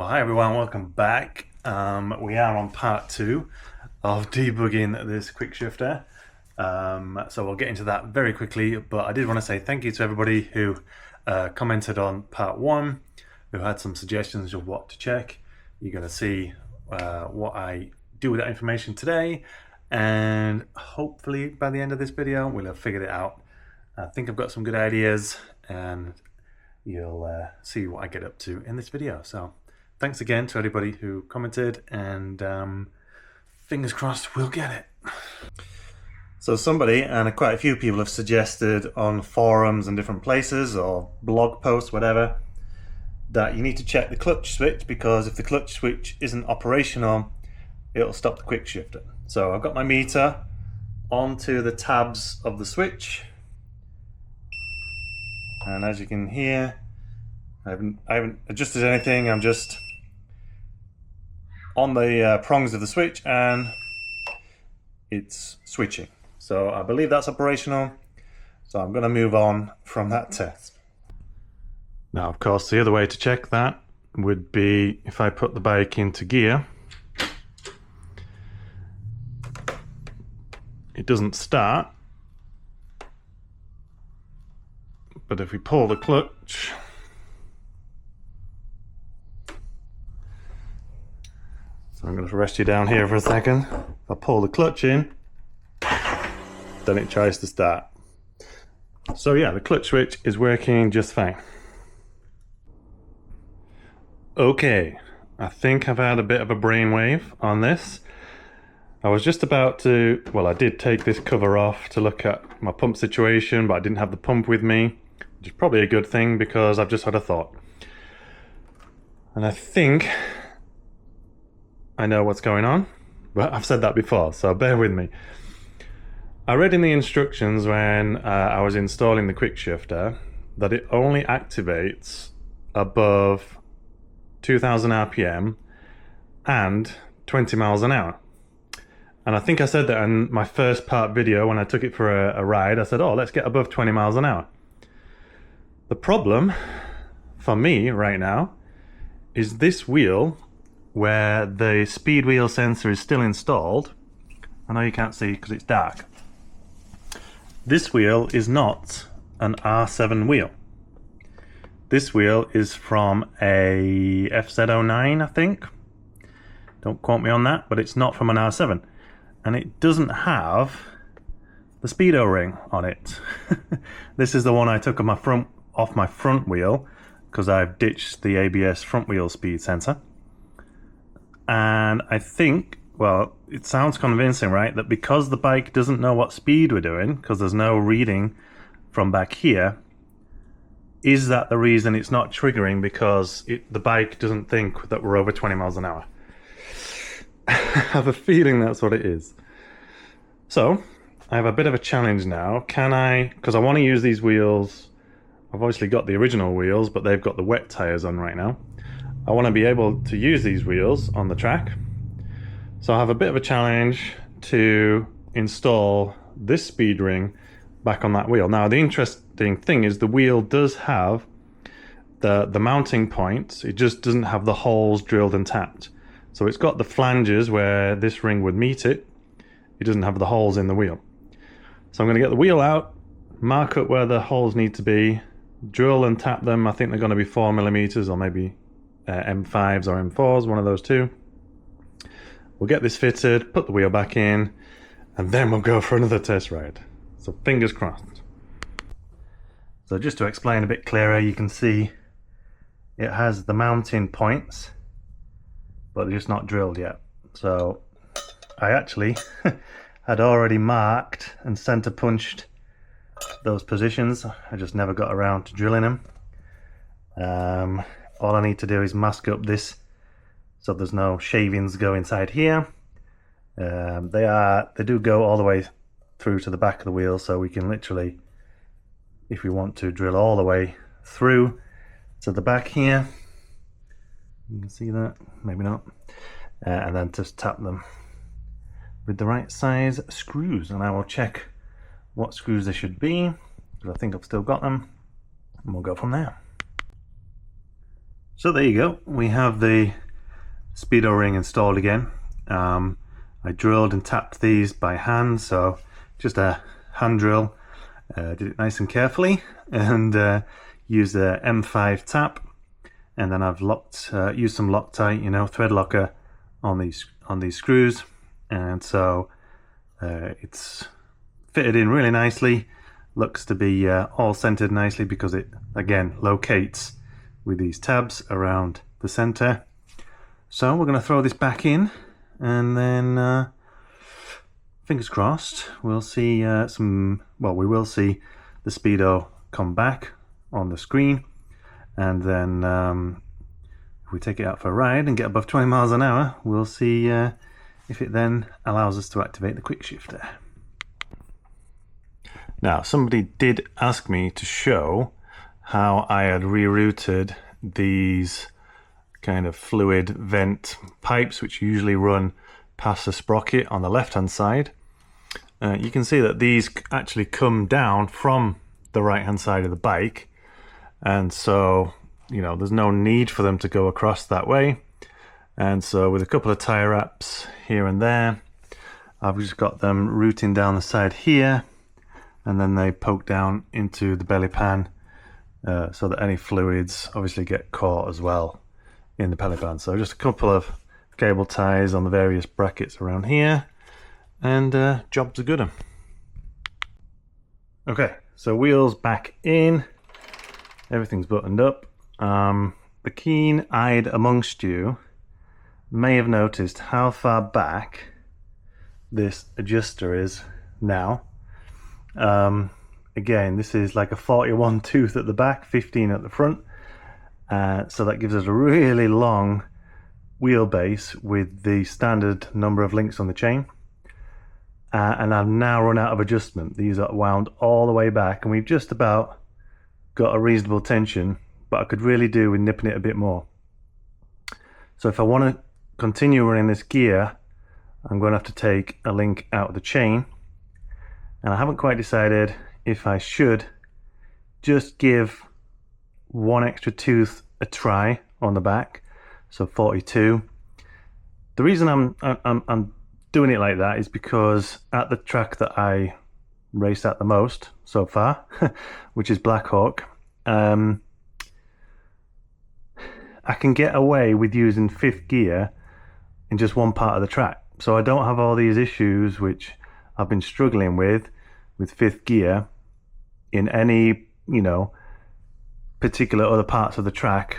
Well, hi everyone, welcome back. We are on part 2 of debugging this Quickshifter. So we'll get into that very quickly, but I did want to say thank you to everybody who commented on part 1, who had some suggestions of what to check. You're going to see what I do with that information today, and hopefully by the end of this video we'll have figured it out. I think I've got some good ideas, and you'll see what I get up to in this video. So thanks again to everybody who commented, and fingers crossed we'll get it. So somebody, and quite a few people, have suggested on forums and different places or blog posts, whatever, that you need to check the clutch switch, because if the clutch switch isn't operational, it'll stop the Quickshifter. So I've got my meter onto the tabs of the switch, and as you can hear, I haven't adjusted anything. I'm just on the prongs of the switch and it's switching. So I believe that's operational. So I'm going to move on from that test. Now, of course, the other way to check that would be if I put the bike into gear. It doesn't start, but if we pull the clutch, so I'm going to rest you down here for a second. If I pull the clutch in, then it tries to start. So yeah, the clutch switch is working just fine. Okay, I think I've had a bit of a brainwave on this. I was just about to, well, I did take this cover off to look at my pump situation, but I didn't have the pump with me, which is probably a good thing because I've just had a thought. And I think I know what's going on, but I've said that before, so bear with me. I read in the instructions when I was installing the Quickshifter that it only activates above 2000 RPM and 20 miles an hour. And I think I said that in my first part video when I took it for a ride. I said, oh, let's get above 20 miles an hour. The problem for me right now is this wheel, where the speed wheel sensor is still installed. I know you can't see because it's dark. This wheel is not an R7 wheel. This wheel is from a FZ09, I think. Don't quote me on that, but it's not from an R7. And it doesn't have the speedo ring on it. This is the one I took off my front wheel because I've ditched the ABS front wheel speed sensor. And I think, well, it sounds convincing, right? That because the bike doesn't know what speed we're doing, because there's no reading from back here, is that the reason it's not triggering? Because the bike doesn't think that we're over 20 miles an hour. I have a feeling that's what it is. So I have a bit of a challenge now. Can I, because I want to use these wheels, I've obviously got the original wheels, but they've got the wet tires on right now. I want to be able to use these wheels on the track. So I have a bit of a challenge to install this speed ring back on that wheel. Now the interesting thing is the wheel does have the mounting points, it just doesn't have the holes drilled and tapped. So it's got the flanges where this ring would meet it. It doesn't have the holes in the wheel. So I'm going to get the wheel out, mark up where the holes need to be, drill and tap them. I think they're going to be 4mm or maybe M5s or M4s, one of those two. We'll get this fitted, put the wheel back in, and then we'll go for another test ride. So fingers crossed. So just to explain a bit clearer, you can see it has the mounting points, but they're just not drilled yet. So I actually had already marked and center punched those positions. I just never got around to drilling them. All I need to do is mask up this so there's no shavings go inside here. They do go all the way through to the back of the wheel, so we can literally, if we want to, drill all the way through to the back here. You can see that, maybe not. And then just tap them with the right size screws, and I will check what screws they should be, because I think I've still got them, and we'll go from there. So there you go, we have the speedo ring installed again. I drilled and tapped these by hand, so just a hand drill. Did it nice and carefully, and used a M5 tap, and then I've used some Loctite, you know, thread locker on these screws, and so it's fitted in really nicely. Looks to be all centered nicely because it again locates with these tabs around the center. So we're going to throw this back in, and then fingers crossed we'll see we will see the speedo come back on the screen, and then if we take it out for a ride and get above 20 miles an hour, we'll see if it then allows us to activate the Quickshifter. Now, somebody did ask me to show how I had rerouted these kind of fluid vent pipes, which usually run past the sprocket on the left hand side. You can see that these actually come down from the right hand side of the bike, and so, you know, there's no need for them to go across that way. And so with a couple of tire wraps here and there, I've just got them routing down the side here, and then they poke down into the belly pan, so that any fluids obviously get caught as well in the belly pan. So just a couple of cable ties on the various brackets around here, and job's a good one. Okay, so wheels back in, everything's buttoned up. The keen-eyed amongst you may have noticed how far back this adjuster is now. Again, this is like a 41 tooth at the back, 15 at the front, so that gives us a really long wheelbase with the standard number of links on the chain. And I've now run out of adjustment. These are wound all the way back, and we've just about got a reasonable tension, but I could really do with nipping it a bit more. So if I want to continue running this gear, I'm going to have to take a link out of the chain, and I haven't quite decided if I should just give one extra tooth a try on the back, so 42. The reason I'm doing it like that is because at the track that I race at the most so far, which is Black Hawk, I can get away with using fifth gear in just one part of the track, so I don't have all these issues which I've been struggling with fifth gear in any, you know, particular other parts of the track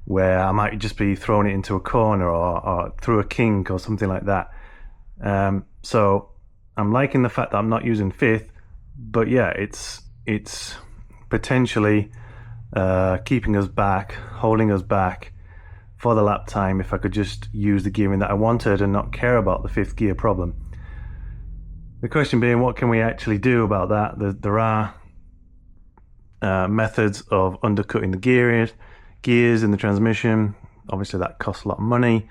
where I might just be throwing it into a corner or through a kink or something like that. So I'm liking the fact that I'm not using fifth, but yeah, it's potentially keeping us back, holding us back for the lap time if I could just use the gearing that I wanted and not care about the fifth gear problem. The question being, what can we actually do about that? There are methods of undercutting the gears in the transmission. Obviously that costs a lot of money,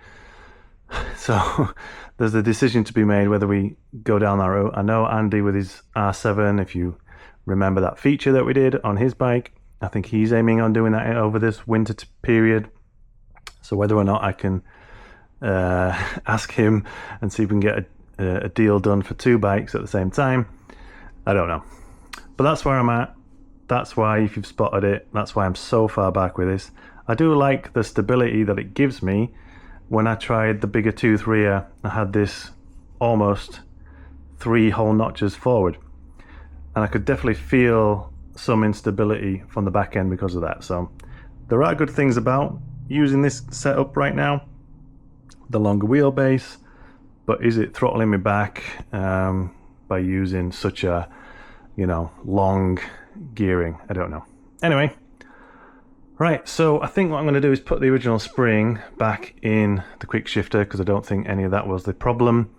so there's a decision to be made whether we go down that route. I know Andy with his R7, if you remember that feature that we did on his bike, I think he's aiming on doing that over this winter period. So whether or not I can ask him and see if we can get a deal done for two bikes at the same time, I don't know. But that's where I'm at. That's why, if you've spotted it, that's why I'm so far back with this. I do like the stability that it gives me. When I tried the bigger tooth rear, I had this almost 3 whole notches forward, and I could definitely feel some instability from the back end because of that. So there are good things about using this setup right now, the longer wheelbase, but is it throttling me back by using such a, you know, long gearing? I don't know. Anyway, right, so I think what I'm going to do is put the original spring back in the Quickshifter, because I don't think any of that was the problem.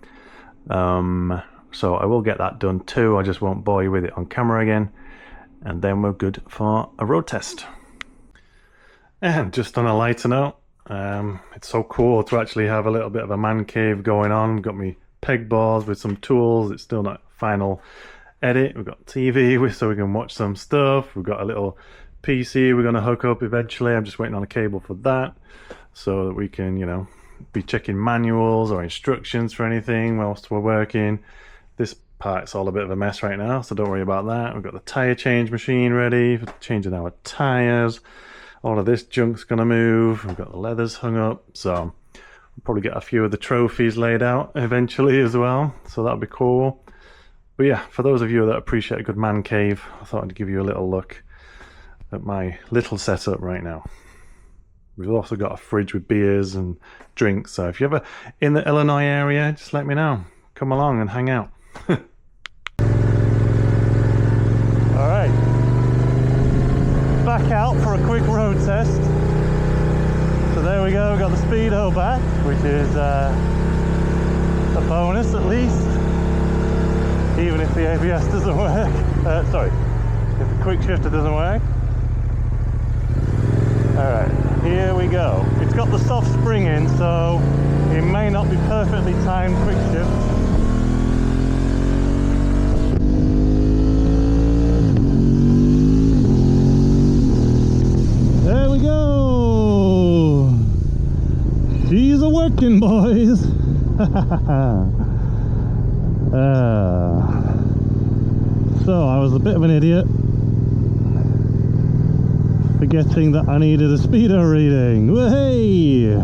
So I will get that done too. I just won't bore you with it on camera again, and then we're good for a road test. And just on a lighter note, it's so cool to actually have a little bit of a man cave going on. Got me peg balls with some tools. It's still not final edit. We've got TV so we can watch some stuff. We've got a little PC we're going to hook up eventually. I'm just waiting on a cable for that so that we can, you know, be checking manuals or instructions for anything whilst we're working. This part's all a bit of a mess right now, so don't worry about that. We've got the tire change machine ready for changing our tires. All of this junk's going to move. We've got the leathers hung up, so we'll probably get a few of the trophies laid out eventually as well, so that'll be cool. But yeah, for those of you that appreciate a good man cave, I thought I'd give you a little look at my little setup right now. We've also got a fridge with beers and drinks, so if you're ever in the Illinois area, just let me know. Come along and hang out. Alright, back out for a quick road test. So there we go, we've got the speedo back, which is a bonus at least, even if the ABS doesn't work. Sorry, if the Quickshifter doesn't work. Alright, here we go. It's got the soft spring in, so it may not be perfectly timed quick shift. There we go! She's a working, boys! So, I was a bit of an idiot, forgetting that I needed a speedo reading. Hey!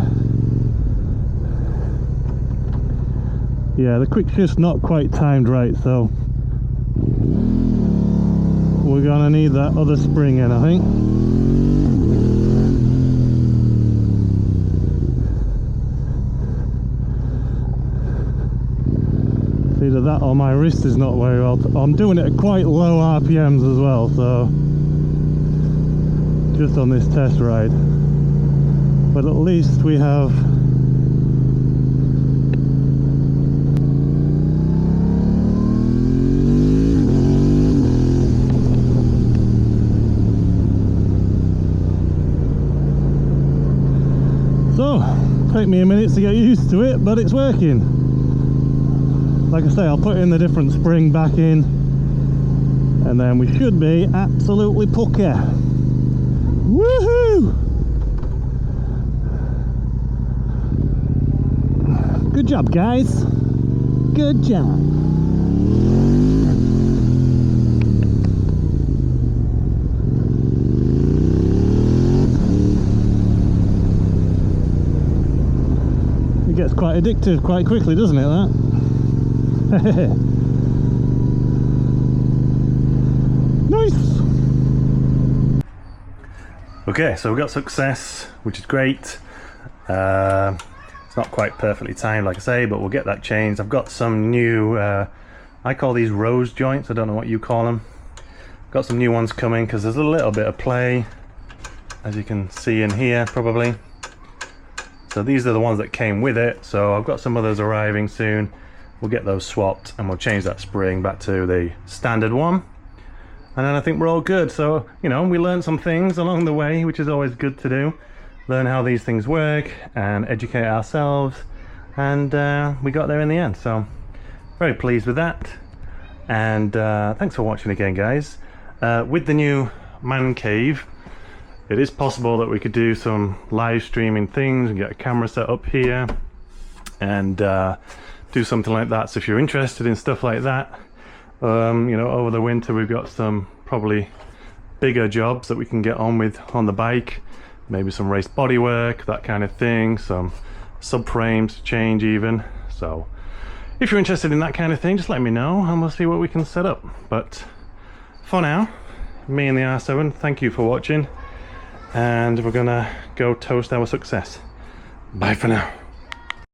Yeah, the quick shift's not quite timed right, so we're gonna need that other spring in, I think. It's either that or my wrist is not very well. I'm doing it at quite low RPMs as well, so just on this test ride, but at least we have so take me a minute to get used to it, but it's working. Like I say, I'll put in the different spring back in and then we should be absolutely pucker. Woohoo! Good job, guys. Good job. It gets quite addictive quite quickly, doesn't it, that? Nice! Okay, so we got success, which is great. It's not quite perfectly timed, like I say, but we'll get that changed. I've got some new, I call these rose joints, I don't know what you call them. Got some new ones coming because there's a little bit of play, as you can see in here probably. So these are the ones that came with it, so I've got some others arriving soon. We'll get those swapped and we'll change that spring back to the standard one. And then I think we're all good. So, you know, we learned some things along the way, which is always good to do. Learn how these things work and educate ourselves. And we got there in the end. So, very pleased with that. And thanks for watching again, guys. With the new man cave, it is possible that we could do some live streaming things and get a camera set up here. And do something like that. So if you're interested in stuff like that, you know, over the winter we've got some probably bigger jobs that we can get on with on the bike, maybe some race bodywork, that kind of thing, some subframes to change even. So if you're interested in that kind of thing, just let me know and we'll see what we can set up. But for now, me and the R7, thank you for watching, and we're gonna go toast our success. Bye for now.